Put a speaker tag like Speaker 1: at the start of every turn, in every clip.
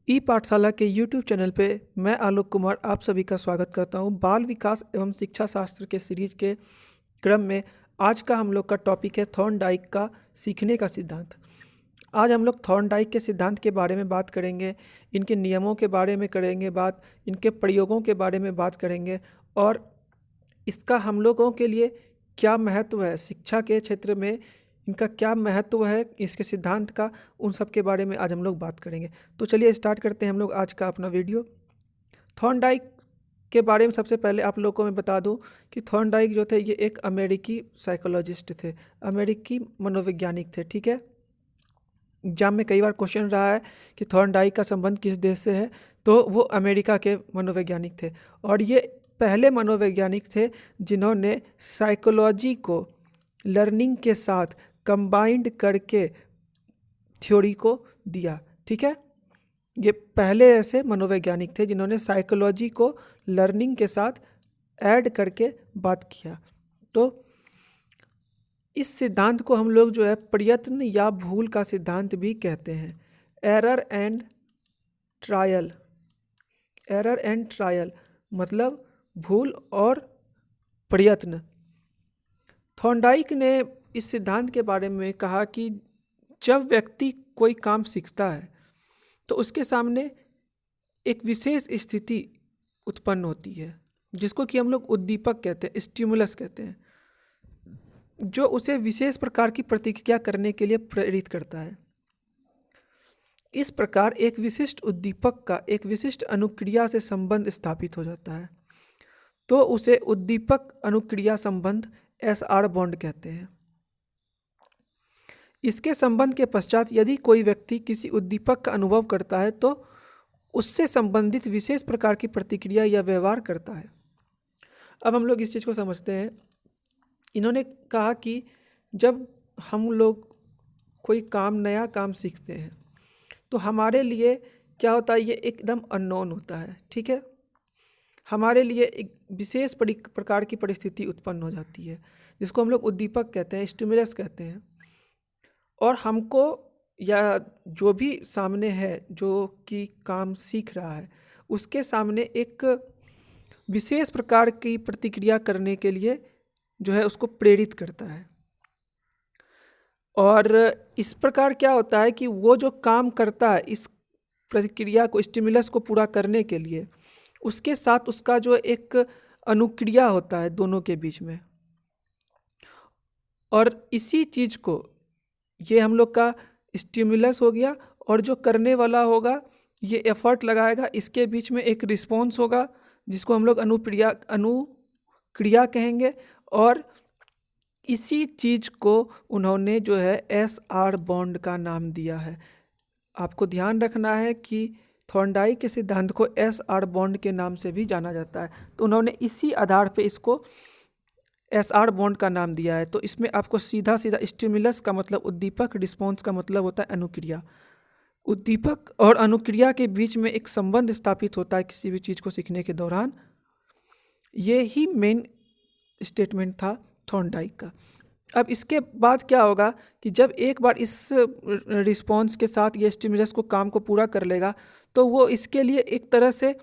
Speaker 1: ई पाठशाला के YouTube channel पे मैं आलोक कुमार आप सभी का स्वागत करता हूँ। बाल विकास एवं शिक्षा शास्त्र के सीरीज के क्रम में आज का हम लोग का टॉपिक है थॉर्नडाइक का सीखने का सिद्धांत। आज हम लोग थॉर्नडाइक के सिद्धांत के बारे में बात करेंगे, इनके नियमों के बारे में करेंगे बात, इनके प्रयोगों के बारे में बात करेंगे और इसका हम लोगों के लिए क्या महत्व है, शिक्षा के क्षेत्र में इनका क्या महत्व है, इसके सिद्धांत का, उन सब के बारे में आज हम लोग बात करेंगे। तो चलिए स्टार्ट करते हैं हम लोग आज का अपना वीडियो। थॉर्नडाइक के बारे में सबसे पहले आप लोगों को मैं बता दूं कि थॉर्नडाइक जो थे ये एक अमेरिकी साइकोलॉजिस्ट थे, अमेरिकी मनोवैज्ञानिक थे। ठीक है, एग्जाम में कई बार क्वेश्चन रहा है कि थॉर्नडाइक का संबंध किस देश से है, तो वो अमेरिका के मनोवैज्ञानिक थे और ये पहले मनोवैज्ञानिक थे जिन्होंने साइकोलॉजी को लर्निंग के साथ कंबाइंड करके थ्योरी को दिया। ठीक है, ये पहले ऐसे मनोवैज्ञानिक थे जिन्होंने साइकोलॉजी को लर्निंग के साथ ऐड करके बात किया। तो इस सिद्धांत को हम लोग जो है प्रयत्न या भूल का सिद्धांत भी कहते हैं। Error and trial, error and trial मतलब भूल और प्रयत्न। थॉर्नडाइक ने इस सिद्धांत के बारे में कहा कि जब व्यक्ति कोई काम सीखता है तो उसके सामने एक विशेष स्थिति उत्पन्न होती है जिसको कि हम लोग उद्दीपक कहते हैं, स्टिमुलस कहते हैं, जो उसे विशेष प्रकार की प्रतिक्रिया करने के लिए प्रेरित करता है। इस प्रकार एक विशिष्ट उद्दीपक का एक विशिष्ट अनुक्रिया से संबंध स्थापित हो जाता है, तो उसे उद्दीपक अनुक्रिया संबंध SR बॉन्ड कहते हैं। इसके संबंध के पश्चात यदि कोई व्यक्ति किसी उद्दीपक का अनुभव करता है तो उससे संबंधित विशेष प्रकार की प्रतिक्रिया या व्यवहार करता है। अब हम लोग इस चीज़ को समझते हैं। इन्होंने कहा कि जब हम लोग कोई काम, नया काम सीखते हैं तो हमारे लिए क्या होता है, ये एकदम अननोन होता है। ठीक है, हमारे लिए एक विशेष प्रकार की परिस्थिति उत्पन्न हो जाती है जिसको हम लोग उद्दीपक कहते हैं, स्टिमुलस कहते हैं, और हमको या जो भी सामने है जो कि काम सीख रहा है उसके सामने एक विशेष प्रकार की प्रतिक्रिया करने के लिए जो है उसको प्रेरित करता है। और इस प्रकार क्या होता है कि वो जो काम करता है इस प्रतिक्रिया को, स्टिमुलस को पूरा करने के लिए, उसके साथ उसका जो एक अनुक्रिया होता है दोनों के बीच में, और इसी चीज़ को, ये हम लोग का स्टिमुलस हो गया और जो करने वाला होगा ये एफर्ट लगाएगा, इसके बीच में एक रिस्पॉन्स होगा जिसको हम लोग अनुक्रिया कहेंगे, और इसी चीज़ को उन्होंने जो है SR बॉन्ड का नाम दिया है। आपको ध्यान रखना है कि थॉर्नडाइक के सिद्धांत को SR बॉन्ड के नाम से भी जाना जाता है, तो उन्होंने इसी आधार पे इसको SR बॉन्ड का नाम दिया है। तो इसमें आपको सीधा सीधा स्टिमुलस का मतलब उद्दीपक, रिस्पॉन्स का मतलब होता है अनुक्रिया। उद्दीपक और अनुक्रिया के बीच में एक संबंध स्थापित होता है किसी भी चीज़ को सीखने के दौरान। ये ही मेन स्टेटमेंट था थॉर्नडाइक का। अब इसके बाद क्या होगा कि जब एक बार इस रिस्पॉन्स के साथ ये स्टिमुलस को काम को पूरा कर लेगा तो वो इसके लिए एक तरह से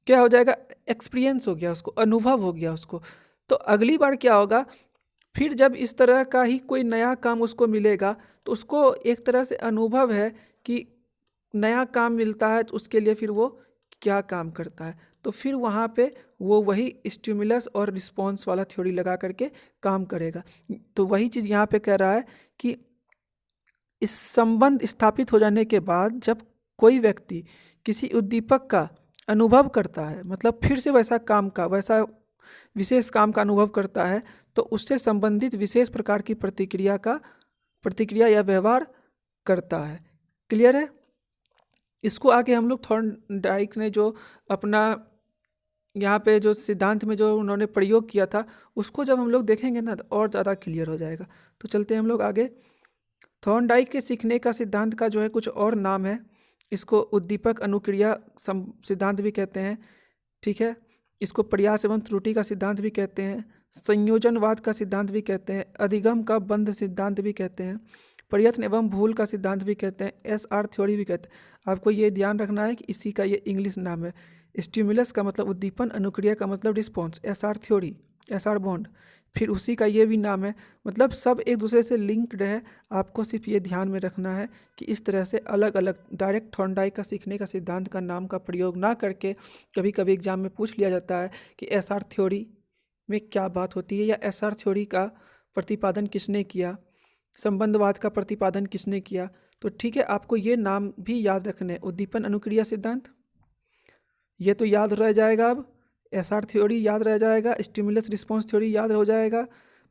Speaker 1: क्या हो जाएगा, एक्सपीरियंस हो गया उसको, अनुभव हो गया उसको। तो अगली बार क्या होगा, फिर जब इस तरह का ही कोई नया काम उसको मिलेगा तो उसको एक तरह से अनुभव है कि नया काम मिलता है तो उसके लिए फिर वो क्या काम करता है, तो फिर वहाँ पे वो वही स्टिमुलस और रिस्पॉन्स वाला थ्योरी लगा करके काम करेगा। तो वही चीज़ यहाँ पे कह रहा है कि इस संबंध स्थापित हो जाने के बाद जब कोई व्यक्ति किसी उद्दीपक का अनुभव करता है, मतलब फिर से वैसा काम का, वैसा विशेष काम का अनुभव करता है, तो उससे संबंधित विशेष प्रकार की प्रतिक्रिया या व्यवहार करता है। क्लियर है? इसको आगे हम लोग थॉर्नडाइक ने जो अपना यहाँ पे जो सिद्धांत में जो उन्होंने प्रयोग किया था उसको जब हम लोग देखेंगे ना तो और ज़्यादा क्लियर हो जाएगा। तो चलते हैं हम लोग आगे। थॉर्नडाइक के सीखने का सिद्धांत का जो है कुछ और नाम है, इसको उद्दीपक अनुक्रिया सिद्धांत भी कहते हैं। ठीक है, इसको प्रयास एवं त्रुटि का सिद्धांत भी कहते हैं, संयोजनवाद का सिद्धांत भी कहते हैं, अधिगम का बंध सिद्धांत भी कहते हैं, प्रयत्न एवं भूल का सिद्धांत भी कहते हैं, SR थ्योरी भी कहते हैं। आपको ये ध्यान रखना है कि इसी का ये इंग्लिश नाम है। स्टिमुलस का मतलब उद्दीपन, अनुक्रिया का मतलब response, SR theory, SR bond, फिर उसी का ये भी नाम है। मतलब सब एक दूसरे से लिंक्ड है। आपको सिर्फ ये ध्यान में रखना है कि इस तरह से अलग अलग डायरेक्ट थॉर्नडाइक का सीखने का सिद्धांत का नाम का प्रयोग ना करके कभी कभी एग्जाम में पूछ लिया जाता है कि SR थ्योरी में क्या बात होती है, या SR थ्योरी का प्रतिपादन किसने किया, संबंधवाद का प्रतिपादन किसने किया। तो ठीक है, आपको ये नाम भी याद रखने हैं। उद्दीपन अनुक्रिया सिद्धांत, ये तो याद रह जाएगा। अब SR थ्योरी याद रह जाएगा, स्टिमुलस रिस्पॉन्स थ्योरी याद हो जाएगा,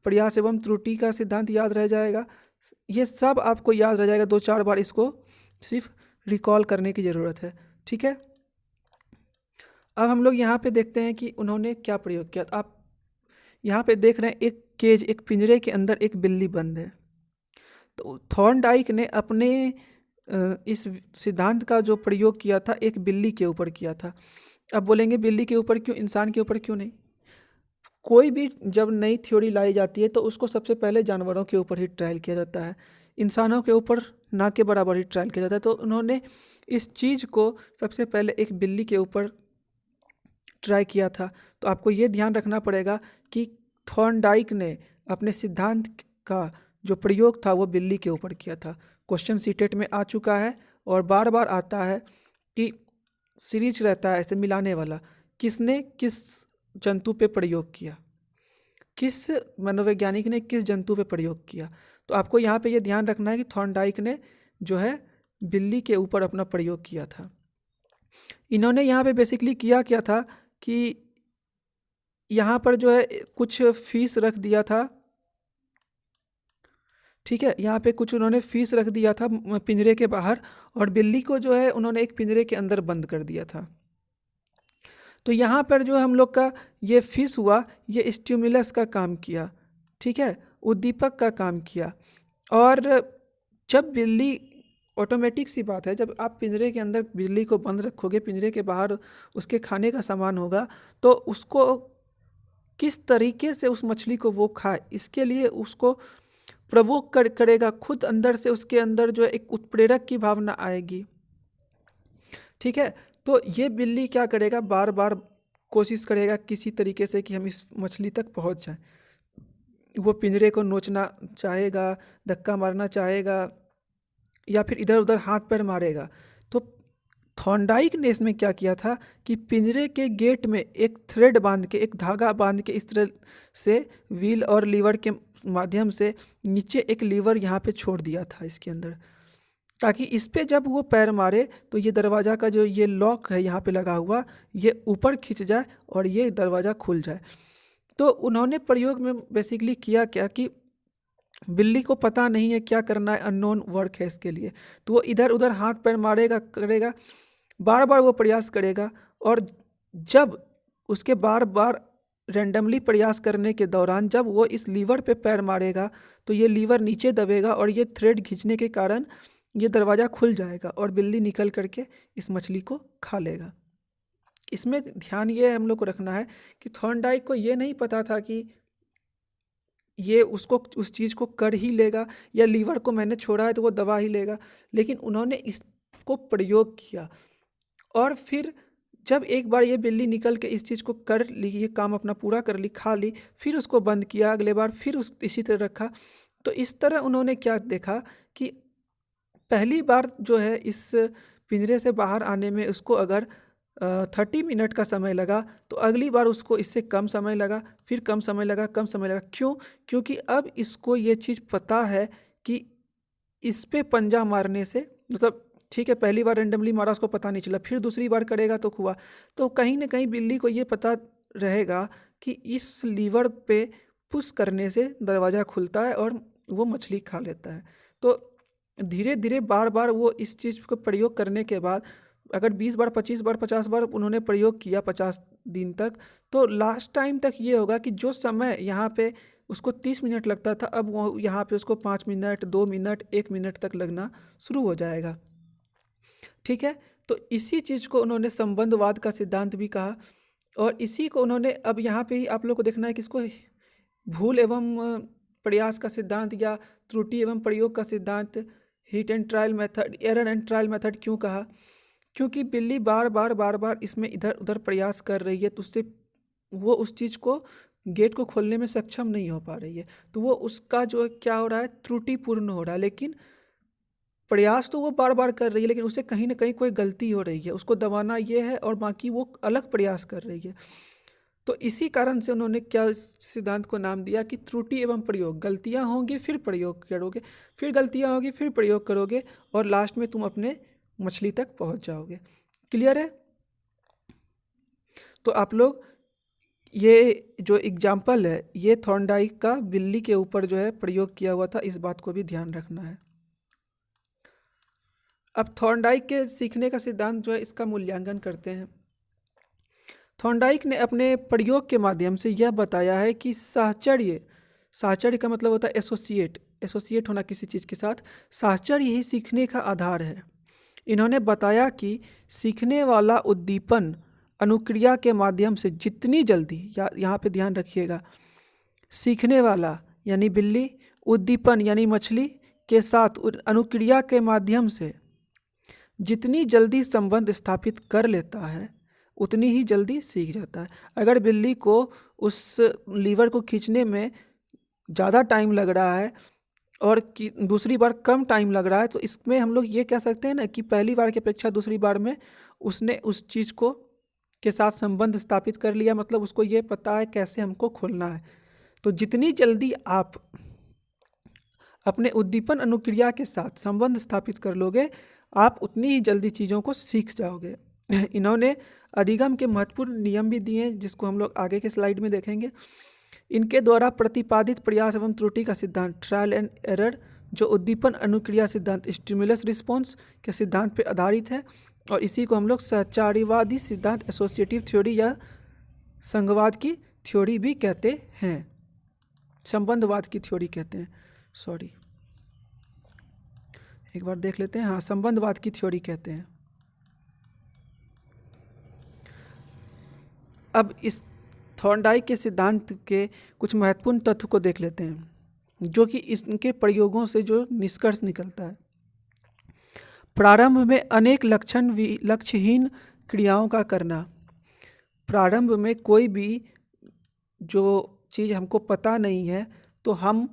Speaker 1: प्रयास एवं त्रुटि का सिद्धांत याद रह जाएगा। ये सब आपको याद रह जाएगा, 2-4 बार इसको सिर्फ रिकॉल करने की ज़रूरत है। ठीक है, अब हम लोग यहाँ पे देखते हैं कि उन्होंने क्या प्रयोग किया। आप यहाँ पे देख रहे हैं एक केज, एक पिंजरे के अंदर एक बिल्ली बंद है। तो थॉर्नडाइक ने अपने इस सिद्धांत का जो प्रयोग किया था एक बिल्ली के ऊपर किया था। अब बोलेंगे बिल्ली के ऊपर क्यों, इंसान के ऊपर क्यों नहीं? कोई भी जब नई थ्योरी लाई जाती है तो उसको सबसे पहले जानवरों के ऊपर ही ट्रायल किया जाता है, इंसानों के ऊपर ना के बराबर ही ट्रायल किया जाता है। तो उन्होंने इस चीज़ को सबसे पहले एक बिल्ली के ऊपर ट्राई किया था। तो आपको ये ध्यान रखना पड़ेगा कि थॉर्नडाइक ने अपने सिद्धांत का जो प्रयोग था वो बिल्ली के ऊपर किया था। क्वेश्चन सीटेट में आ चुका है और बार बार आता है कि सीरीज रहता है ऐसे मिलाने वाला, किसने किस जंतु पे प्रयोग किया, किस मनोवैज्ञानिक ने किस जंतु पे प्रयोग किया। तो आपको यहाँ पे ये ध्यान रखना है कि थॉर्नडाइक ने जो है बिल्ली के ऊपर अपना प्रयोग किया था। इन्होंने यहाँ पे बेसिकली किया क्या था कि यहाँ पर जो है कुछ फीस रख दिया था। ठीक है, यहाँ पे कुछ उन्होंने फीस रख दिया था पिंजरे के बाहर, और बिल्ली को जो है उन्होंने एक पिंजरे के अंदर बंद कर दिया था। तो यहाँ पर जो हम लोग का ये फीस हुआ, ये स्टिमुलस का काम किया, ठीक है, उद्दीपक का काम किया। और जब बिल्ली, ऑटोमेटिक सी बात है, जब आप पिंजरे के अंदर बिल्ली को बंद रखोगे, पिंजरे के बाहर उसके खाने का सामान होगा, तो उसको किस तरीके से उस मछली को वो खाए, इसके लिए उसको प्रवोक करेगा, खुद अंदर से उसके अंदर जो एक उत्प्रेरक की भावना आएगी। ठीक है, तो ये बिल्ली क्या करेगा, बार बार कोशिश करेगा किसी तरीके से कि हम इस मछली तक पहुंच जाएं। वो पिंजरे को नोचना चाहेगा, धक्का मारना चाहेगा, या फिर इधर उधर हाथ पैर मारेगा। तो थॉर्नडाइक ने इसमें क्या किया था कि पिंजरे के गेट में एक थ्रेड बांध के, एक धागा बांध के, इस तरह से व्हील और लीवर के माध्यम से नीचे एक लीवर यहाँ पे छोड़ दिया था इसके अंदर, ताकि इस पे जब वो पैर मारे तो ये दरवाज़ा का जो ये लॉक है यहाँ पे लगा हुआ, ये ऊपर खिंच जाए और ये दरवाज़ा खुल जाए। तो उन्होंने प्रयोग में बेसिकली किया क्या कि बिल्ली को पता नहीं है क्या करना है, अननोन वर्क है इसके लिए, तो वो इधर उधर हाथ पैर मारेगा, करेगा, बार बार वो प्रयास करेगा। और जब उसके बार बार रैंडमली प्रयास करने के दौरान जब वो इस लीवर पे पैर मारेगा तो ये लीवर नीचे दबेगा और ये थ्रेड खींचने के कारण ये दरवाज़ा खुल जाएगा और बिल्ली निकल करके इस मछली को खा लेगा। इसमें ध्यान ये हम लोग को रखना है कि थॉर्नडाइक को ये नहीं पता था कि ये उसको उस चीज़ को कर ही लेगा, या लीवर को मैंने छोड़ा है तो वो दबा ही लेगा, लेकिन उन्होंने इसको प्रयोग किया। और फिर जब एक बार ये बिल्ली निकल के इस चीज़ को कर ली, ये काम अपना पूरा कर ली, खा ली, फिर उसको बंद किया, अगले बार फिर उस इसी तरह रखा। तो इस तरह उन्होंने क्या देखा कि पहली बार जो है इस पिंजरे से बाहर आने में उसको अगर 30 मिनट का समय लगा, तो अगली बार उसको इससे कम समय लगा, फिर कम समय लगा, कम समय लगा। क्यों? क्योंकि अब इसको ये चीज़ पता है कि इस पे पंजा मारने से, मतलब ठीक है, पहली बार रेंडमली मारा, उसको पता नहीं चला, फिर दूसरी बार करेगा तो हुआ, तो कहीं ना कहीं बिल्ली को ये पता रहेगा कि इस लीवर पे पुश करने से दरवाज़ा खुलता है और वो मछली खा लेता है। तो धीरे धीरे बार बार वो इस चीज़ को प्रयोग करने के बाद अगर 20 बार, 25 बार, 50 बार उन्होंने प्रयोग किया 50 दिन तक, तो लास्ट टाइम तक ये होगा कि जो समय यहाँ पे उसको 30 मिनट लगता था, अब वो यहाँ पे उसको 5 मिनट, 2 मिनट, 1 मिनट तक लगना शुरू हो जाएगा। ठीक है, तो इसी चीज़ को उन्होंने संबंधवाद का सिद्धांत भी कहा, और इसी को उन्होंने, अब यहाँ पे ही आप लोग को देखना है कि इसको भूल एवं प्रयास का सिद्धांत या त्रुटि एवं प्रयोग का सिद्धांत, hit and trial method, error and trial method क्यों कहा? क्योंकि बिल्ली बार बार इसमें इधर उधर प्रयास कर रही है, तो उससे वो उस चीज़ को, गेट को खोलने में सक्षम नहीं हो पा रही है, तो वो उसका जो क्या हो रहा है, त्रुटिपूर्ण हो रहा है। लेकिन प्रयास तो वो बार बार कर रही है, लेकिन उसे कहीं ना कहीं कोई गलती हो रही है, उसको दबाना ये है और बाकी वो अलग प्रयास कर रही है। तो इसी कारण से उन्होंने क्या इस सिद्धांत को नाम दिया कि त्रुटि एवं प्रयोग, गलतियां होंगी फिर प्रयोग करोगे, फिर गलतियां होगी फिर प्रयोग करोगे, और लास्ट में तुम अपने मछली तक पहुंच जाओगे। क्लियर है? तो आप लोग ये जो एग्जाम्पल है, ये थॉर्नडाइक का बिल्ली के ऊपर जो है प्रयोग किया हुआ था, इस बात को भी ध्यान रखना है। अब थॉर्नडाइक के सीखने का सिद्धांत जो है, इसका मूल्यांकन करते हैं। थॉर्नडाइक ने अपने प्रयोग के माध्यम से यह बताया है कि साहचर्य, साहचर्य का मतलब होता है एसोसिएट, एसोसिएट होना किसी चीज़ के साथ, साहचर्य ही सीखने का आधार है। इन्होंने बताया कि सीखने वाला उद्दीपन अनुक्रिया के माध्यम से जितनी जल्दी, या यहाँ पे ध्यान रखिएगा, सीखने वाला यानी बिल्ली, उद्दीपन यानी मछली के साथ अनुक्रिया के माध्यम से जितनी जल्दी संबंध स्थापित कर लेता है, उतनी ही जल्दी सीख जाता है। अगर बिल्ली को उस लीवर को खींचने में ज़्यादा टाइम लग रहा है और कि दूसरी बार कम टाइम लग रहा है, तो इसमें हम लोग ये कह सकते हैं ना कि पहली बार की अपेक्षा दूसरी बार में उसने उस चीज़ को के साथ संबंध स्थापित कर लिया, मतलब उसको ये पता है कैसे हमको खोलना है। तो जितनी जल्दी आप अपने उद्दीपन अनुक्रिया के साथ संबंध स्थापित कर लोगे, आप उतनी ही जल्दी चीज़ों को सीख जाओगे। इन्होंने अधिगम के महत्वपूर्ण नियम भी दिए हैं, जिसको हम लोग आगे के स्लाइड में देखेंगे। इनके द्वारा प्रतिपादित प्रयास एवं त्रुटि का सिद्धांत, ट्रायल एंड एरर, जो उद्दीपन अनुक्रिया सिद्धांत, स्टिमुलस रिस्पॉन्स के सिद्धांत पर आधारित है, और इसी को हम लोग सहचारीवादी सिद्धांत, एसोसिएटिव थ्योरी या संघवाद की थ्योरी भी कहते हैं, संबंधवाद की थ्योरी कहते हैं, सॉरी एक बार देख लेते हैं, हाँ संबंधवाद की थ्योरी कहते हैं। अब इस थॉर्नडाइक के सिद्धांत के कुछ महत्वपूर्ण तथ्य को देख लेते हैं, जो कि इनके प्रयोगों से जो निष्कर्ष निकलता है। प्रारंभ में अनेक लक्ष्यहीन क्रियाओं का करना, प्रारंभ में कोई भी जो चीज़ हमको पता नहीं है, तो हम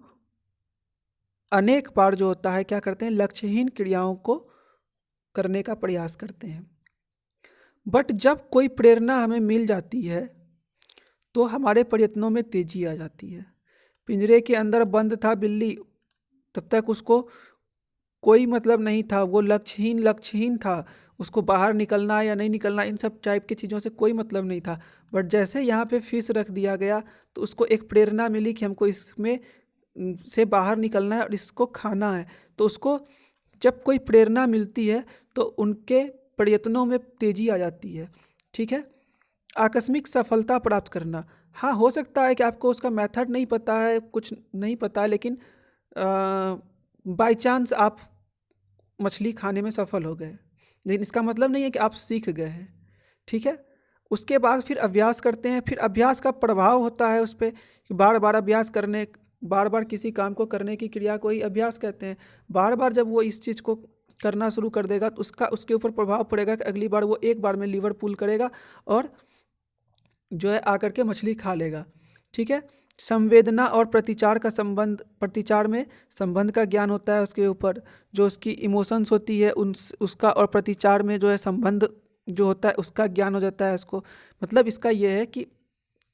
Speaker 1: अनेक बार जो होता है क्या करते हैं, लक्ष्यहीन क्रियाओं को करने का प्रयास करते हैं। बट जब कोई प्रेरणा हमें मिल जाती है, तो हमारे प्रयत्नों में तेजी आ जाती है। पिंजरे के अंदर बंद था बिल्ली, तब तक उसको कोई मतलब नहीं था, वो लक्ष्यहीन था, उसको बाहर निकलना या नहीं निकलना, इन सब टाइप की चीज़ों से कोई मतलब नहीं था। बट जैसे यहाँ पे फिश रख दिया गया, तो उसको एक प्रेरणा मिली कि हमको इसमें से बाहर निकलना है और इसको खाना है। तो उसको जब कोई प्रेरणा मिलती है, तो उनके प्रयत्नों में तेजी आ जाती है। ठीक है। आकस्मिक सफलता प्राप्त करना, हाँ हो सकता है कि आपको उसका मेथड नहीं पता है, कुछ नहीं पता है, लेकिन बाय चांस आप मछली खाने में सफल हो गए, लेकिन इसका मतलब नहीं है कि आप सीख गए हैं। ठीक है। उसके बाद फिर अभ्यास करते हैं, फिर अभ्यास का प्रभाव होता है उस पर, बार बार अभ्यास करने, बार बार किसी काम को करने की क्रिया को ही अभ्यास कहते हैं। बार बार जब वो इस चीज़ को करना शुरू कर देगा, तो उसके ऊपर प्रभाव पड़ेगा कि अगली बार वो एक बार में लीवर पुल करेगा और जो है आकर के मछली खा लेगा। ठीक है। संवेदना और प्रतिचार का संबंध, प्रतिचार में संबंध का ज्ञान होता है उसके ऊपर, जो उसकी इमोशंस होती है उसका, और प्रतिचार में जो है संबंध जो होता है उसका ज्ञान हो जाता है इसको। मतलब इसका ये है कि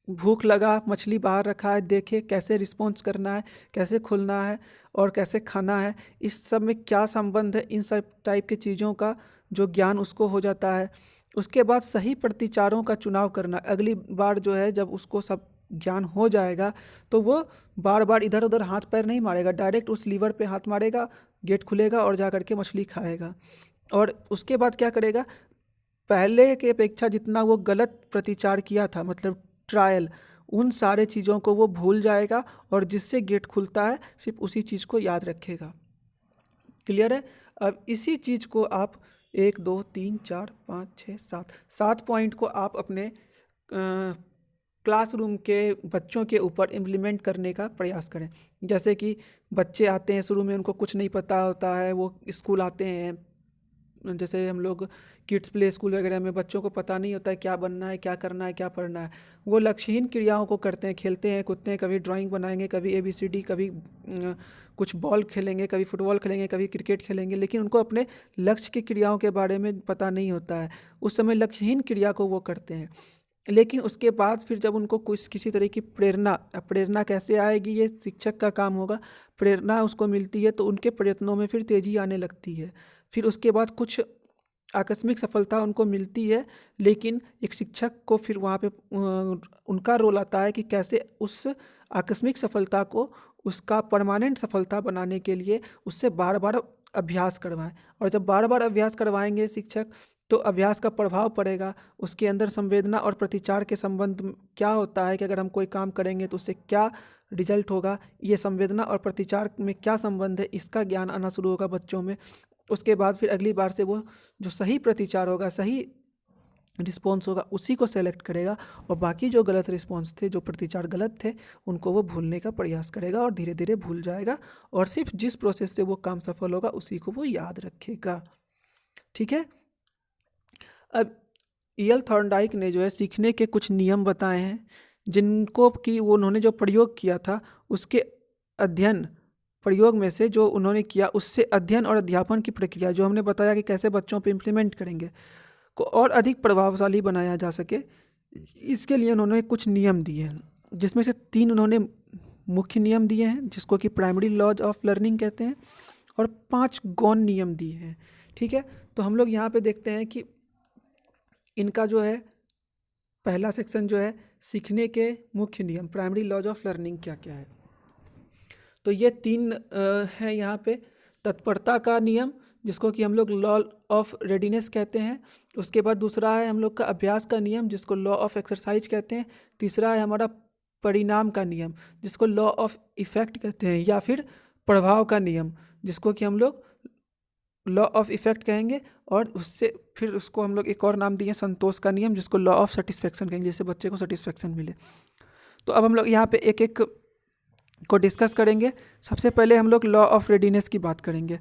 Speaker 1: भूख लगा, मछली बाहर रखा है, देखे कैसे रिस्पॉन्स करना है, कैसे खुलना है और कैसे खाना है, इस सब में क्या संबंध है, इन सब टाइप की चीज़ों का जो ज्ञान उसको हो जाता है। उसके बाद सही प्रतिचारों का चुनाव करना, अगली बार जो है जब उसको सब ज्ञान हो जाएगा, तो वो बार बार इधर उधर हाथ पैर नहीं मारेगा, डायरेक्ट उस लीवर पे हाथ मारेगा, गेट खुलेगा और जा करके मछली खाएगा। और उसके बाद क्या करेगा, पहले के अपेक्षा जितना वो गलत प्रतिचार किया था, मतलब ट्रायल, उन सारे चीज़ों को वो भूल जाएगा और जिससे गेट खुलता है सिर्फ उसी चीज़ को याद रखेगा। क्लियर है? अब इसी चीज़ को आप 1 2 3 4 5 6 7 पॉइंट को आप अपने क्लासरूम के बच्चों के ऊपर इम्प्लीमेंट करने का प्रयास करें। जैसे कि बच्चे आते हैं, शुरू में उनको कुछ नहीं पता होता है, वो स्कूल आते हैं, जैसे हम लोग किड्स प्ले स्कूल वगैरह में बच्चों को पता नहीं होता है क्या बनना है, क्या करना है, क्या पढ़ना है। वो लक्ष्यहीन क्रियाओं को करते हैं, खेलते हैं, कूदते हैं, कभी ड्राइंग बनाएंगे, कभी ABCD, कभी कुछ बॉल खेलेंगे, कभी फुटबॉल खेलेंगे, कभी क्रिकेट खेलेंगे, लेकिन उनको अपने लक्ष्य की क्रियाओं के बारे में पता नहीं होता है। उस समय लक्ष्यहीन क्रिया को वो करते हैं। लेकिन उसके बाद फिर जब उनको कुछ किसी तरह की प्रेरणा कैसे आएगी, ये शिक्षक का काम होगा। प्रेरणा उसको मिलती है तो उनके प्रयत्नों में फिर तेज़ी आने लगती है। फिर उसके बाद कुछ आकस्मिक सफलता उनको मिलती है, लेकिन एक शिक्षक को फिर वहाँ पे उनका रोल आता है कि कैसे उस आकस्मिक सफलता को उसका परमानेंट सफलता बनाने के लिए उससे बार बार अभ्यास करवाएं। और जब बार बार अभ्यास करवाएंगे शिक्षक, तो अभ्यास का प्रभाव पड़ेगा उसके अंदर। संवेदना और प्रतिचार के संबंध क्या होता है कि अगर हम कोई काम करेंगे तो उससे क्या रिजल्ट होगा, ये संवेदना और प्रतिचार में क्या संबंध है, इसका ज्ञान आना शुरू होगा बच्चों में। उसके बाद फिर अगली बार से वो जो सही प्रतिचार होगा, सही रिस्पॉन्स होगा, उसी को सेलेक्ट करेगा, और बाकी जो गलत रिस्पॉन्स थे, जो प्रतिचार गलत थे, उनको वो भूलने का प्रयास करेगा और धीरे धीरे भूल जाएगा, और सिर्फ जिस प्रोसेस से वो काम सफल होगा उसी को वो याद रखेगा। ठीक है। अब ईएल थॉर्नडाइक ने जो है सीखने के कुछ नियम बताए हैं, जिनको कि वो उन्होंने जो प्रयोग किया था उसके अध्ययन प्रयोग में से जो उन्होंने किया उससे अध्ययन और अध्यापन की प्रक्रिया, जो हमने बताया कि कैसे बच्चों पे इम्प्लीमेंट करेंगे, को और अधिक प्रभावशाली बनाया जा सके, इसके लिए उन्होंने कुछ नियम दिए हैं, जिसमें से 3 उन्होंने मुख्य नियम दिए हैं जिसको कि प्राइमरी लॉज ऑफ लर्निंग कहते हैं, और 5 गौण नियम दिए हैं। ठीक है। तो हम लोग यहाँ पे देखते हैं कि इनका जो है पहला सेक्शन जो है सीखने के मुख्य नियम, प्राइमरी लॉज ऑफ लर्निंग क्या क्या है। तो ये 3 है यहाँ पे। तत्परता का नियम, जिसको कि हम लोग लॉ ऑफ रेडीनेस कहते हैं। उसके बाद दूसरा है हम लोग का अभ्यास का नियम, जिसको लॉ ऑफ एक्सरसाइज कहते हैं। तीसरा है हमारा परिणाम का नियम, जिसको लॉ ऑफ इफेक्ट कहते हैं, या फिर प्रभाव का नियम, जिसको कि हम लोग लॉ ऑफ इफेक्ट कहेंगे। और उससे फिर उसको हम लोग एक और नाम दिए संतोष का नियम, जिसको लॉ ऑफ सेटिस्फेक्शन कहेंगे, जिससे बच्चे को सेटिस्फेक्शन मिले। तो अब हम लोग यहाँ पे एक एक को डिस्कस करेंगे। सबसे पहले हम लोग लॉ ऑफ रेडीनेस की बात करेंगे।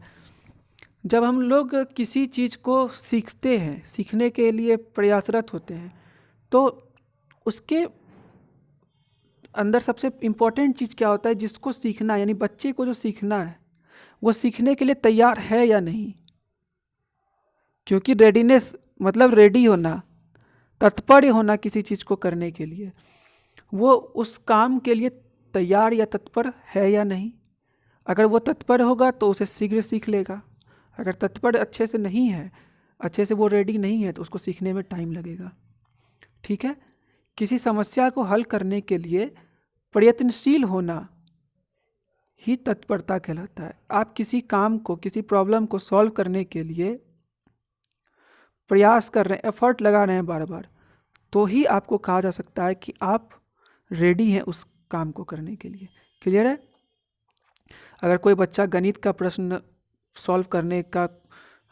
Speaker 1: जब हम लोग किसी चीज़ को सीखते हैं, सीखने के लिए प्रयासरत होते हैं, तो उसके अंदर सबसे इम्पोर्टेंट चीज़ क्या होता है, जिसको सीखना है, यानी बच्चे को जो सीखना है वो सीखने के लिए तैयार है या नहीं। क्योंकि रेडीनेस मतलब रेडी होना, तत्पर होना किसी चीज़ को करने के लिए, वो उस काम के लिए तैयार या तत्पर है या नहीं। अगर वो तत्पर होगा तो उसे शीघ्र सीख लेगा। अगर तत्पर अच्छे से नहीं है, अच्छे से वो रेडी नहीं है, तो उसको सीखने में टाइम लगेगा। ठीक है। किसी समस्या को हल करने के लिए प्रयत्नशील होना ही तत्परता कहलाता है। आप किसी काम को, किसी प्रॉब्लम को सॉल्व करने के लिए प्रयास कर रहे हैं, एफर्ट लगा रहे हैं बार बार, तो ही आपको कहा जा सकता है कि आप रेडी हैं उस काम को करने के लिए। क्लियर है। अगर कोई बच्चा गणित का प्रश्न सॉल्व करने का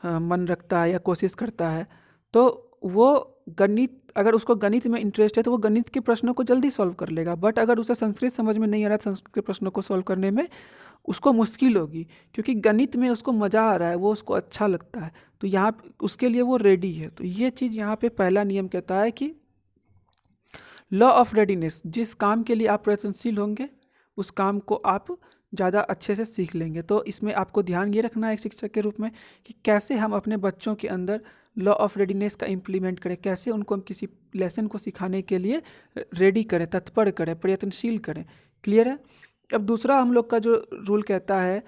Speaker 1: मन रखता है या कोशिश करता है, तो वो गणित, अगर उसको गणित में इंटरेस्ट है तो वो गणित के प्रश्नों को जल्दी सॉल्व कर लेगा। बट अगर उसे संस्कृत समझ में नहीं आ रहा है, संस्कृत के प्रश्नों को सॉल्व करने में उसको मुश्किल होगी, क्योंकि गणित में उसको मज़ा आ रहा है, वो उसको अच्छा लगता है, तो यहाँ उसके लिए वो रेडी है। तो ये चीज़ यहाँ पे पहला नियम कहता है कि लॉ ऑफ रेडीनेस, जिस काम के लिए आप प्रयत्नशील होंगे उस काम को आप ज़्यादा अच्छे से सीख लेंगे। तो इसमें आपको ध्यान ये रखना है एक शिक्षक के रूप में कि कैसे हम अपने बच्चों के अंदर लॉ ऑफ रेडीनेस का इम्प्लीमेंट करें, कैसे उनको हम किसी लेसन को सिखाने के लिए रेडी करें, तत्पर करें, प्रयत्नशील करें। क्लियर है। अब दूसरा हम लोग का जो रूल कहता है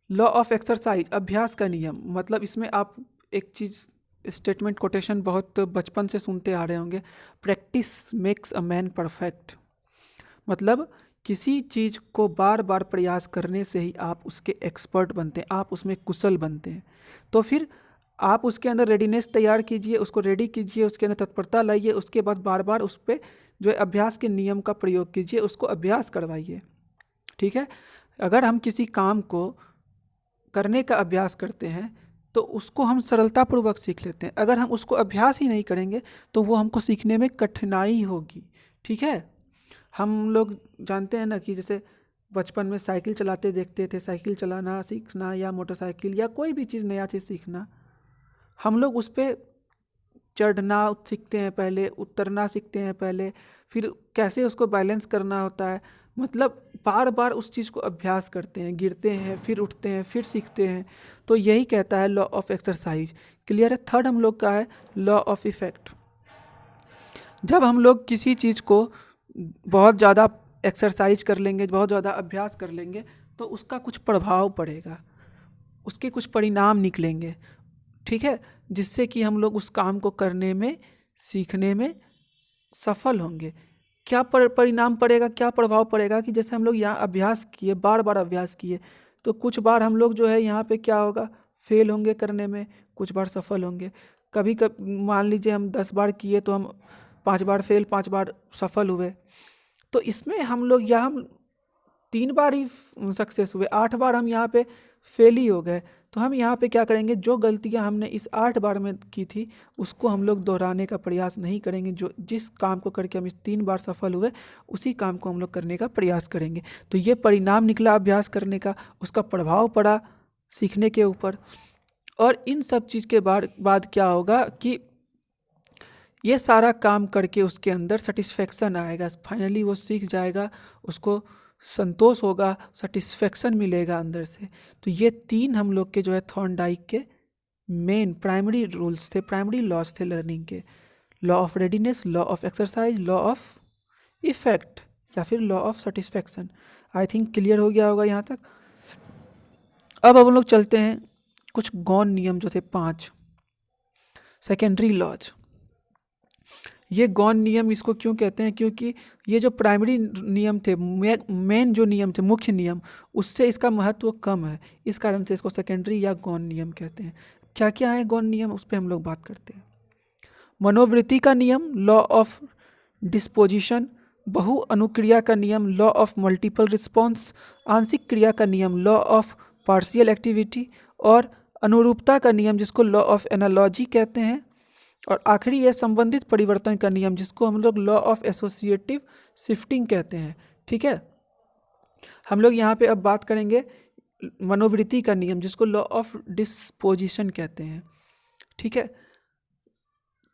Speaker 1: लॉ ऑफ एक्सरसाइज, अभ्यास का नियम। मतलब इसमें आप एक चीज़ स्टेटमेंट कोटेशन बहुत बचपन से सुनते आ रहे होंगे, practice makes a man perfect. मतलब किसी चीज़ को बार बार प्रयास करने से ही आप उसके एक्सपर्ट बनते हैं, आप उसमें कुशल बनते हैं। तो फिर आप उसके अंदर रेडीनेस तैयार कीजिए, उसको रेडी कीजिए, उसके अंदर तत्परता लाइए, उसके बाद बार बार उस पर जो है अभ्यास के नियम का प्रयोग कीजिए, उसको अभ्यास करवाइए। ठीक है। अगर हम किसी काम को करने का अभ्यास करते हैं तो उसको हम सरलतापूर्वक सीख लेते हैं। अगर हम उसको अभ्यास ही नहीं करेंगे तो वो हमको सीखने में कठिनाई होगी। ठीक है। हम लोग जानते हैं ना कि जैसे बचपन में साइकिल चलाते देखते थे, साइकिल चलाना सीखना या मोटरसाइकिल या कोई भी चीज़ नया चीज़ सीखना, हम लोग उस पे चढ़ना सीखते हैं पहले, उतरना सीखते हैं पहले, फिर कैसे उसको बैलेंस करना होता है, मतलब बार बार उस चीज़ को अभ्यास करते हैं, गिरते हैं फिर उठते हैं फिर सीखते हैं। तो यही कहता है लॉ ऑफ एक्सरसाइज। क्लियर है। थर्ड हम लोग का है लॉ ऑफ इफेक्ट। जब हम लोग किसी चीज़ को बहुत ज़्यादा एक्सरसाइज कर लेंगे, बहुत ज़्यादा अभ्यास कर लेंगे, तो उसका कुछ प्रभाव पड़ेगा, उसके कुछ परिणाम निकलेंगे, ठीक है, जिससे कि हम लोग उस काम को करने में, सीखने में सफल होंगे। क्या परिणाम पड़ेगा, क्या प्रभाव पड़ेगा कि जैसे हम लोग यहाँ अभ्यास किए, बार बार अभ्यास किए, तो कुछ बार हम लोग जो है यहाँ पे क्या होगा, फेल होंगे करने में, कुछ बार सफल होंगे। कभी कभी मान लीजिए हम 10 बार किए तो हम 5 बार फेल, 5 बार सफल हुए। तो इसमें हम लोग या हम 3 बार ही सक्सेस हुए, 8 बार हम यहाँ पे फेल ही हो गए, तो हम यहाँ पे क्या करेंगे, जो गलतियाँ हमने इस 8 बार में की थी उसको हम लोग दोहराने का प्रयास नहीं करेंगे। जो जिस काम को करके हम इस 3 बार सफल हुए, उसी काम को हम लोग करने का प्रयास करेंगे। तो ये परिणाम निकला अभ्यास करने का, उसका प्रभाव पड़ा सीखने के ऊपर। और इन सब चीज़ के बाद क्या होगा कि ये सारा काम करके उसके अंदर सेटिस्फेक्शन आएगा, फाइनली वो सीख जाएगा, उसको संतोष होगा, सेटिस्फेक्शन मिलेगा अंदर से। तो ये 3 हम लोग के जो है थॉर्नडाइक के मेन प्राइमरी रूल्स थे, प्राइमरी लॉज थे लर्निंग के। Law of readiness, law of exercise, law of effect या फिर law of satisfaction. I think clear हो गया होगा यहाँ तक। अब हम लोग चलते हैं कुछ गौण नियम जो थे 5 सेकेंडरी लॉज। ये गौण नियम इसको क्यों कहते हैं, क्योंकि ये जो प्राइमरी नियम थे, मेन जो नियम थे, मुख्य नियम, उससे इसका महत्व कम है, इस कारण से इसको सेकेंडरी या गौण नियम कहते हैं। क्या क्या है गौण नियम, उस पर हम लोग बात करते हैं। मनोवृत्ति का नियम, लॉ ऑफ डिस्पोजिशन। बहु अनुक्रिया का नियम, लॉ ऑफ मल्टीपल रिस्पॉन्स। आंशिक क्रिया का नियम, लॉ ऑफ पार्शियल एक्टिविटी। और अनुरूपता का नियम, जिसको लॉ ऑफ एनालॉजी कहते हैं। और आखिरी है संबंधित परिवर्तन का नियम, जिसको हम लोग लॉ ऑफ एसोसिएटिव शिफ्टिंग कहते हैं। ठीक है। हम लोग यहाँ पे अब बात करेंगे मनोवृत्ति का नियम, जिसको लॉ ऑफ डिस्पोजिशन कहते हैं। ठीक है।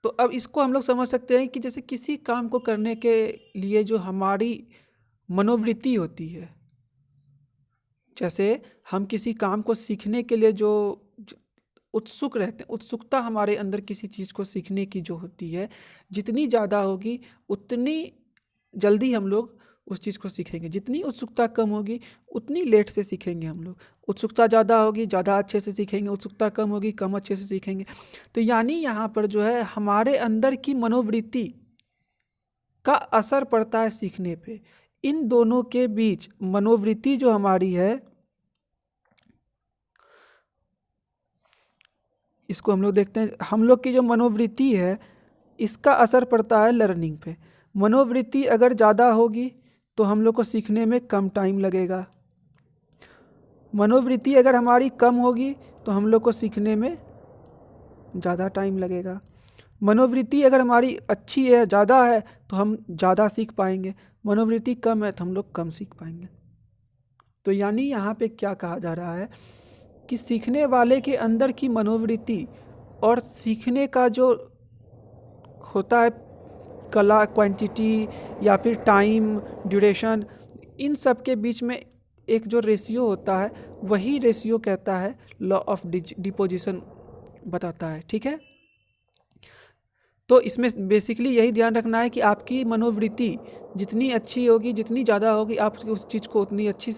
Speaker 1: तो अब इसको हम लोग समझ सकते हैं कि जैसे किसी काम को करने के लिए जो हमारी मनोवृत्ति होती है, जैसे हम किसी काम को सीखने के लिए जो उत्सुक रहते हैं, उत्सुकता हमारे अंदर किसी चीज़ को सीखने की जो होती है, जितनी ज़्यादा होगी उतनी जल्दी हम लोग उस चीज़ को सीखेंगे। जितनी उत्सुकता कम होगी उतनी लेट से सीखेंगे हम लोग। उत्सुकता ज़्यादा होगी ज़्यादा अच्छे से सीखेंगे, उत्सुकता कम होगी कम अच्छे से सीखेंगे। तो यानी यहाँ पर जो है हमारे अंदर की मनोवृत्ति का असर पड़ता है सीखने पे। इन दोनों के बीच मनोवृत्ति जो हमारी है, इसको हम लोग देखते हैं। हम लोग की जो मनोवृत्ति है, इसका असर पड़ता है लर्निंग पे। मनोवृत्ति अगर ज़्यादा होगी तो हम लोग को सीखने में कम टाइम लगेगा। मनोवृत्ति अगर हमारी कम होगी तो हम लोग को सीखने में ज़्यादा टाइम लगेगा। मनोवृत्ति अगर हमारी अच्छी है, ज़्यादा है, तो हम ज़्यादा सीख पाएंगे। मनोवृत्ति कम है तो हम लोग कम सीख पाएंगे। तो यानी यहाँ पे क्या कहा जा रहा है कि सीखने वाले के अंदर की मनोवृत्ति और सीखने का जो होता है कला, क्वांटिटी या फिर टाइम ड्यूरेशन, इन सब के बीच में एक जो रेशियो होता है, वही रेशियो कहता है लॉ ऑफ डिपोजिशन बताता है। ठीक है। तो इसमें बेसिकली यही ध्यान रखना है कि आपकी मनोवृत्ति जितनी अच्छी होगी, जितनी ज़्यादा होगी, आप उस चीज़ को उतनी अच्छे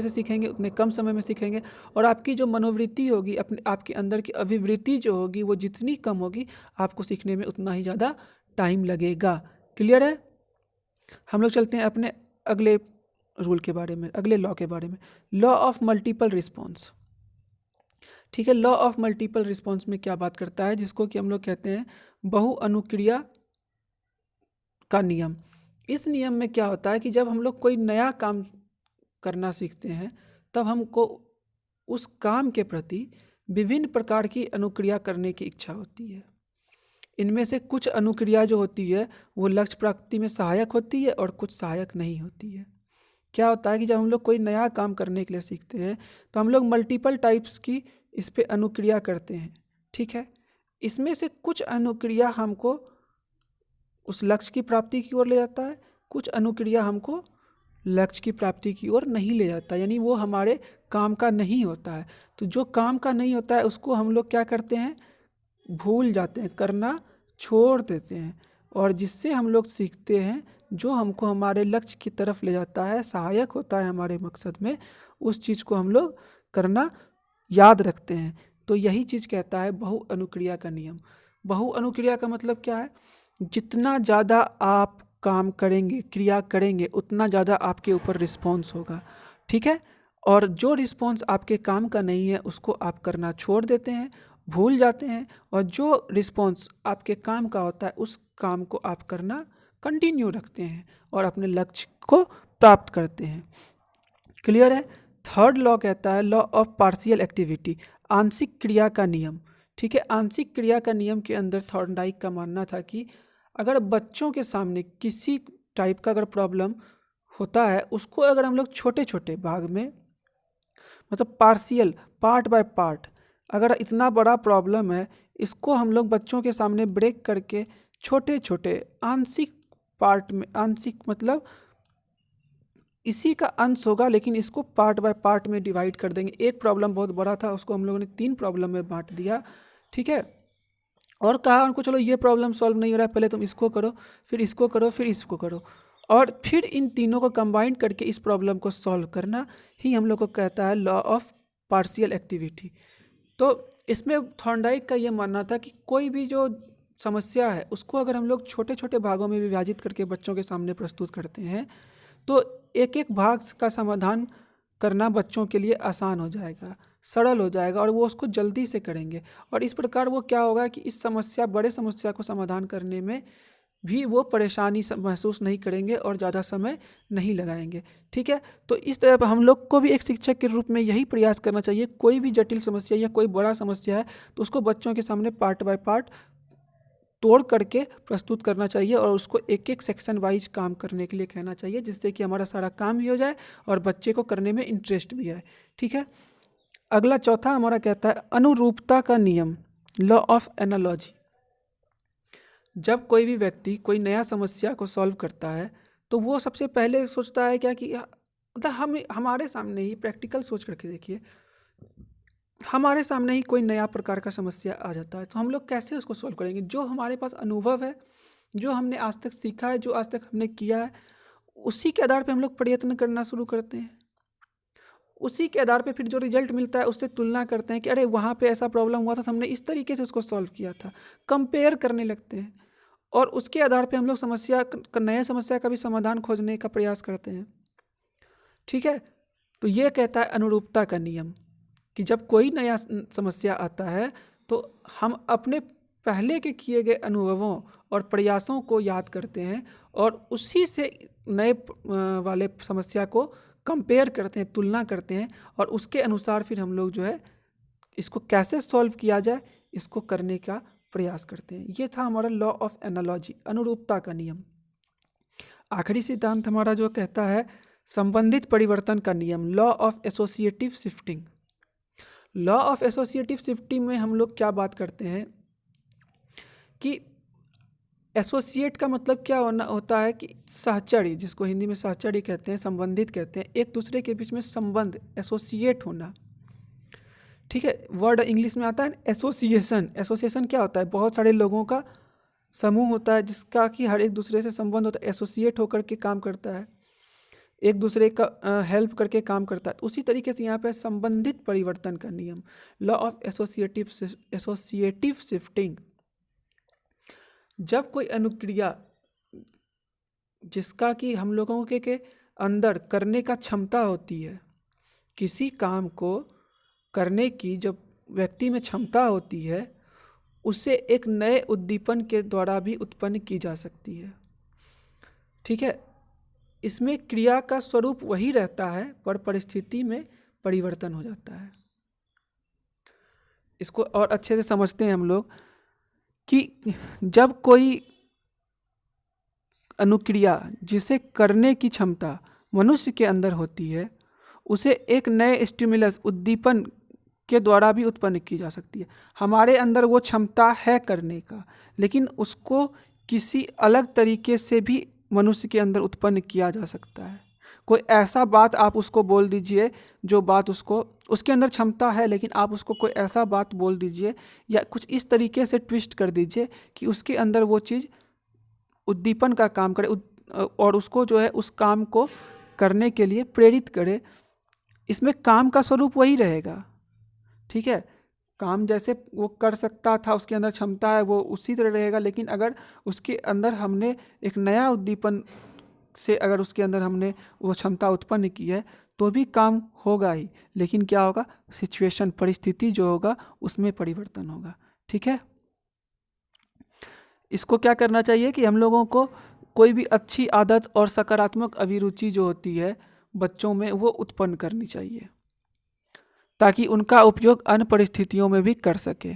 Speaker 1: से सीखेंगे, उतने कम समय में सीखेंगे। और आपकी जो मनोवृत्ति होगी, अपने आपके अंदर की अभिवृत्ति जो होगी, वो जितनी कम होगी, आपको सीखने में उतना ही ज़्यादा टाइम लगेगा। क्लियर है। हम लोग चलते हैं अपने अगले रूल के बारे में, अगले लॉ के बारे में, लॉ ऑफ मल्टीपल रिस्पॉन्स। ठीक है। लॉ ऑफ मल्टीपल रिस्पॉन्स में क्या बात करता है, जिसको कि हम लोग कहते हैं बहु अनुक्रिया का नियम। इस नियम में क्या होता है कि जब हम लोग कोई नया काम करना सीखते हैं, तब हमको उस काम के प्रति विभिन्न प्रकार की अनुक्रिया करने की इच्छा होती है। इनमें से कुछ अनुक्रिया जो होती है वो लक्ष्य प्राप्ति में सहायक होती है और कुछ सहायक नहीं होती है। क्या होता है कि जब हम लोग कोई नया काम करने के लिए सीखते हैं तो हम लोग मल्टीपल टाइप्स की इस पे अनुक्रिया करते हैं, ठीक है। इसमें से कुछ अनुक्रिया हमको उस लक्ष्य की प्राप्ति की ओर ले जाता है, कुछ अनुक्रिया हमको लक्ष्य की प्राप्ति की ओर नहीं ले जाता, यानी वो हमारे काम का नहीं होता है। तो जो काम का नहीं होता है उसको हम लोग क्या करते हैं, भूल जाते हैं, करना छोड़ देते हैं, और जिससे हम लोग सीखते हैं जो हमको हमारे लक्ष्य की तरफ ले जाता है, सहायक होता है हमारे मकसद में, उस चीज़ को हम लोग करना याद रखते हैं। तो यही चीज़ कहता है बहु अनुक्रिया का नियम। बहु अनुक्रिया का मतलब क्या है, जितना ज़्यादा आप काम करेंगे, क्रिया करेंगे, उतना ज़्यादा आपके ऊपर रिस्पॉन्स होगा, ठीक है। और जो रिस्पॉन्स आपके काम का नहीं है उसको आप करना छोड़ देते हैं, भूल जाते हैं, और जो रिस्पॉन्स आपके काम का होता है उस काम को आप करना कंटिन्यू रखते हैं और अपने लक्ष्य को प्राप्त करते हैं। क्लियर है। थर्ड लॉ कहता है लॉ ऑफ पार्शियल एक्टिविटी, आंशिक क्रिया का नियम, ठीक है। आंशिक क्रिया का नियम के अंदर थॉर्नडाइक का मानना था कि अगर बच्चों के सामने किसी टाइप का अगर प्रॉब्लम होता है उसको अगर हम लोग छोटे छोटे भाग में, मतलब पार्शियल, पार्ट बाय पार्ट, अगर इतना बड़ा प्रॉब्लम है इसको हम लोग बच्चों के सामने ब्रेक करके छोटे छोटे आंशिक पार्ट में, आंशिक मतलब इसी का अंश होगा लेकिन इसको पार्ट बाय पार्ट में डिवाइड कर देंगे। एक प्रॉब्लम बहुत बड़ा था उसको हम लोगों ने 3 प्रॉब्लम में बांट दिया, ठीक है, और कहा उनको चलो ये प्रॉब्लम सॉल्व नहीं हो रहा है, पहले तुम इसको करो, फिर इसको करो, फिर इसको करो, और फिर इन तीनों को कंबाइन करके इस प्रॉब्लम को सॉल्व करना ही हम लोग को कहता है लॉ ऑफ पार्शियल एक्टिविटी। तो इसमें थॉर्नडाइक का ये मानना था कि कोई भी जो समस्या है उसको अगर हम लोग छोटे छोटे भागों में विभाजित करके बच्चों के सामने प्रस्तुत करते हैं तो एक एक भाग का समाधान करना बच्चों के लिए आसान हो जाएगा, सरल हो जाएगा, और वो उसको जल्दी से करेंगे, और इस प्रकार वो क्या होगा कि इस समस्या, बड़े समस्या को समाधान करने में भी वो परेशानी महसूस नहीं करेंगे और ज़्यादा समय नहीं लगाएंगे, ठीक है। तो इस तरह हम लोग को भी एक शिक्षक के रूप में यही प्रयास करना चाहिए, कोई भी जटिल समस्या या कोई बड़ा समस्या है तो उसको बच्चों के सामने पार्ट बाय पार्ट तोड़ करके प्रस्तुत करना चाहिए और उसको एक एक सेक्शन वाइज काम करने के लिए कहना चाहिए, जिससे कि हमारा सारा काम भी हो जाए और बच्चे को करने में इंटरेस्ट भी आए, ठीक है। अगला चौथा हमारा कहता है अनुरूपता का नियम, लॉ ऑफ एनालॉजी। जब कोई भी व्यक्ति कोई नया समस्या को सॉल्व करता है तो वो सबसे पहले सोचता है क्या कि मतलब हम हमारे सामने ही प्रैक्टिकल सोच करके देखिए, हमारे सामने ही कोई नया प्रकार का समस्या आ जाता है तो हम लोग कैसे उसको सॉल्व करेंगे। जो हमारे पास अनुभव है, जो हमने आज तक सीखा है, जो आज तक हमने किया है, उसी के आधार पे हम लोग प्रयत्न करना शुरू करते हैं। उसी के आधार पे फिर जो रिजल्ट मिलता है उससे तुलना करते हैं कि अरे वहाँ पे ऐसा प्रॉब्लम हुआ था तो हमने इस तरीके से उसको सॉल्व किया था, कंपेयर करने लगते हैं, और उसके आधार पे हम लोग नए समस्या का भी समाधान खोजने का प्रयास करते हैं, ठीक है। तो ये कहता है अनुरूपता का नियम कि जब कोई नया समस्या आता है तो हम अपने पहले के किए गए अनुभवों और प्रयासों को याद करते हैं और उसी से नए वाले समस्या को कंपेयर करते हैं, तुलना करते हैं, और उसके अनुसार फिर हम लोग जो है इसको कैसे सॉल्व किया जाए इसको करने का प्रयास करते हैं। ये था हमारा लॉ ऑफ एनालॉजी, अनुरूपता का नियम। आखिरी सिद्धांत हमारा जो कहता है संबंधित परिवर्तन का नियम, law of associative shifting. Law of associative shifting में हम लोग क्या बात करते हैं कि एसोसिएट का मतलब क्या होता है कि सहचरी, जिसको हिंदी में सहचरी कहते हैं, संबंधित कहते हैं, एक दूसरे के बीच में संबंध, एसोसिएट होना, ठीक है। वर्ड इंग्लिश में आता है एसोसिएशन। एसोसिएशन क्या होता है, बहुत सारे लोगों का समूह होता है जिसका कि हर एक दूसरे से संबंध होता है, एसोसिएट होकर के काम करता है, एक दूसरे का हेल्प करके काम करता है। उसी तरीके से यहाँ पे संबंधित परिवर्तन का नियम, लॉ ऑफ एसोसिएटिव शिफ्टिंग। जब कोई अनुक्रिया जिसका कि हम लोगों के अंदर करने का क्षमता होती है, किसी काम को करने की जब व्यक्ति में क्षमता होती है उसे एक नए उद्दीपन के द्वारा भी उत्पन्न की जा सकती है, ठीक है। इसमें क्रिया का स्वरूप वही रहता है पर परिस्थिति में परिवर्तन हो जाता है। इसको और अच्छे से समझते हैं हम लोग कि जब कोई अनुक्रिया जिसे करने की क्षमता मनुष्य के अंदर होती है, उसे एक नए स्टिमुलस उद्दीपन के द्वारा भी उत्पन्न की जा सकती है। हमारे अंदर वो क्षमता है करने का, लेकिन उसको किसी अलग तरीके से भी मनुष्य के अंदर उत्पन्न किया जा सकता है। कोई ऐसा बात आप उसको बोल दीजिए जो बात उसको, उसके अंदर क्षमता है, लेकिन आप उसको कोई ऐसा बात बोल दीजिए या कुछ इस तरीके से ट्विस्ट कर दीजिए कि उसके अंदर वो चीज़ उद्दीपन का काम करे और उसको जो है उस काम को करने के लिए प्रेरित करे। इसमें काम का स्वरूप वही रहेगा, ठीक है। काम जैसे वो कर सकता था, उसके अंदर क्षमता है, वो उसी तरह रहेगा। लेकिन अगर उसके अंदर हमने एक नया उद्दीपन से अगर उसके अंदर हमने वो क्षमता उत्पन्न की है तो भी काम होगा ही, लेकिन क्या होगा, सिचुएशन, परिस्थिति जो होगा उसमें परिवर्तन होगा, ठीक है। इसको क्या करना चाहिए कि हम लोगों को कोई भी अच्छी आदत और सकारात्मक अभिरुचि जो होती है बच्चों में, वो उत्पन्न करनी चाहिए ताकि उनका उपयोग अन्य परिस्थितियों में भी कर सके,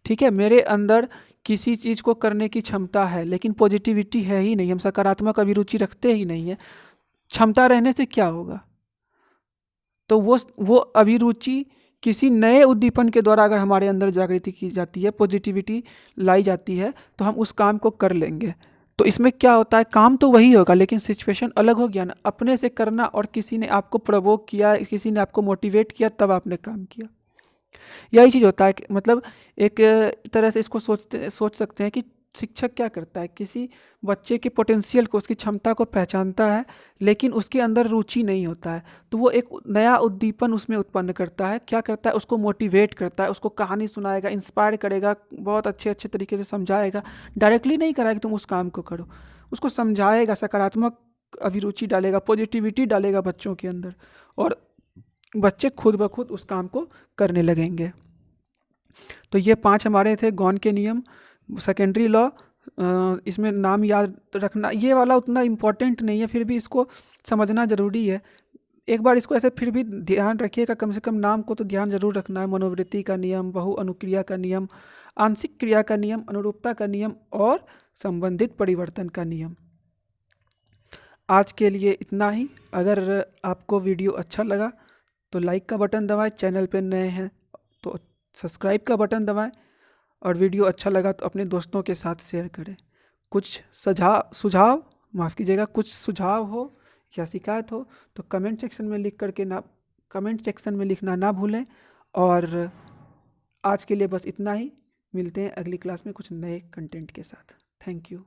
Speaker 1: ठीक है। मेरे अंदर किसी चीज़ को करने की क्षमता है लेकिन पॉजिटिविटी है ही नहीं, हम सकारात्मक अभिरुचि रखते ही नहीं है। क्षमता रहने से क्या होगा? तो वो अभिरुचि किसी नए उद्दीपन के द्वारा अगर हमारे अंदर जागृति की जाती है, पॉजिटिविटी लाई जाती है, तो हम उस काम को कर लेंगे। तो इसमें क्या होता है, काम तो वही होगा लेकिन सिचुएशन अलग हो गया ना। अपने से करना और किसी ने आपको प्रवोक किया, किसी ने आपको मोटिवेट किया, तब आपने काम किया। यही चीज़ होता है कि मतलब एक तरह से इसको सोच सकते हैं कि शिक्षक क्या करता है, किसी बच्चे के पोटेंशियल को, उसकी क्षमता को पहचानता है लेकिन उसके अंदर रुचि नहीं होता है, तो वो एक नया उद्दीपन उसमें उत्पन्न करता है। क्या करता है, उसको मोटिवेट करता है, उसको कहानी सुनाएगा, इंस्पायर करेगा, बहुत अच्छे अच्छे तरीके से समझाएगा। डायरेक्टली नहीं कराएगा कि तुम उस काम को करो, उसको समझाएगा, सकारात्मक अभिरुचि डालेगा, पॉजिटिविटी डालेगा बच्चों के अंदर, और बच्चे खुद ब खुद उस काम को करने लगेंगे। तो ये 5 हमारे थे गॉन के नियम, सेकेंडरी लॉ। इसमें नाम याद रखना, ये वाला उतना इम्पोर्टेंट नहीं है, फिर भी इसको समझना ज़रूरी है। एक बार इसको ऐसे फिर भी ध्यान रखिएगा, कम से कम नाम को तो ध्यान जरूर रखना है। मनोवृत्ति का नियम, बहु अनुक्रिया का नियम, आंशिक क्रिया का नियम, अनुरूपता का नियम और संबंधित परिवर्तन का नियम। आज के लिए इतना ही। अगर आपको वीडियो अच्छा लगा तो लाइक का बटन दबाएं, चैनल पर नए हैं तो सब्सक्राइब का बटन दबाएं, और वीडियो अच्छा लगा तो अपने दोस्तों के साथ शेयर करें। कुछ कुछ सुझाव हो या शिकायत हो तो कमेंट सेक्शन में लिखना ना भूलें। और आज के लिए बस इतना ही। मिलते हैं अगली क्लास में कुछ नए कंटेंट के साथ। Thank you.